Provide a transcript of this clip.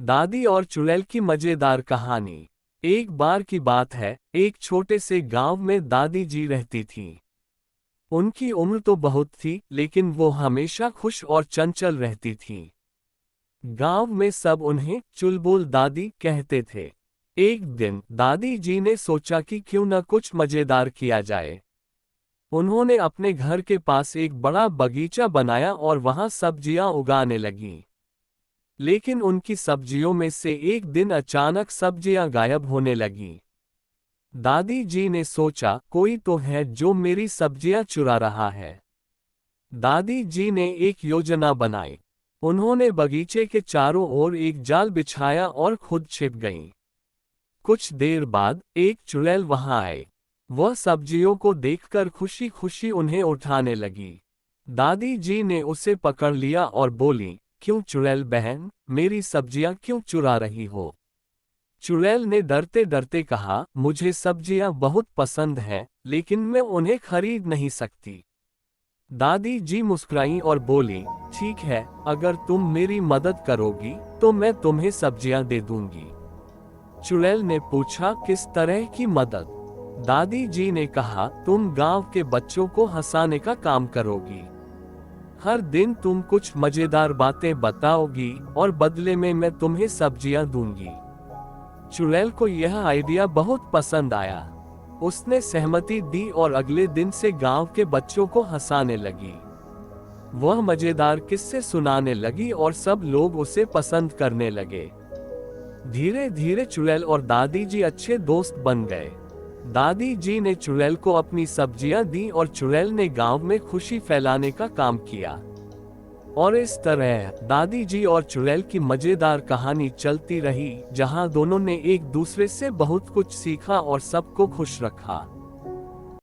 दादी और चुड़ैल की मजेदार कहानी। एक बार की बात है, एक छोटे से गांव में दादी जी रहती थीं। उनकी उम्र तो बहुत थी, लेकिन वो हमेशा खुश और चंचल रहती थीं। गांव में सब उन्हें चुलबुल दादी कहते थे। एक दिन दादी जी ने सोचा कि क्यों न कुछ मजेदार किया जाए। उन्होंने अपने घर के पास एक बड़ा बगीचा बनाया और वहां सब्जियां उगाने लगीं। लेकिन उनकी सब्जियों में से एक दिन अचानक सब्जियां गायब होने लगीं। दादी जी ने सोचा, कोई तो है जो मेरी सब्जियां चुरा रहा है। दादी जी ने एक योजना बनाई। उन्होंने बगीचे के चारों ओर एक जाल बिछाया और खुद छिप गईं। कुछ देर बाद एक चुड़ैल वहां आई। वह सब्जियों को देखकर खुशी खुशी उन्हें उठाने लगी। दादी जी ने उसे पकड़ लिया और बोली, क्यों चुड़ैल बहन, मेरी सब्जियां क्यों चुरा रही हो? चुड़ैल ने डरते डरते कहा, मुझे सब्जियां बहुत पसंद हैं, लेकिन मैं उन्हें खरीद नहीं सकती। दादी जी मुस्कुराईं और बोली, ठीक है, अगर तुम मेरी मदद करोगी तो मैं तुम्हें सब्जियां दे दूंगी। चुड़ैल ने पूछा, किस तरह की मदद? दादी जी ने कहा, तुम गांव के बच्चों को हंसाने का काम करोगी। हर दिन तुम कुछ मजेदार बातें बताओगी और बदले में मैं तुम्हें सब्जियां दूंगी। चुड़ैल को यह आइडिया बहुत पसंद आया। उसने सहमति दी और अगले दिन से गांव के बच्चों को हंसाने लगी। वह मजेदार किस्से सुनाने लगी और सब लोग उसे पसंद करने लगे। धीरे धीरे चुड़ैल और दादी जी अच्छे दोस्त बन गए। दादी जी ने चुड़ैल को अपनी सब्जियां दी और चुड़ैल ने गांव में खुशी फैलाने का काम किया। और इस तरह दादी जी और चुड़ैल की मजेदार कहानी चलती रही, जहां दोनों ने एक दूसरे से बहुत कुछ सीखा और सबको खुश रखा।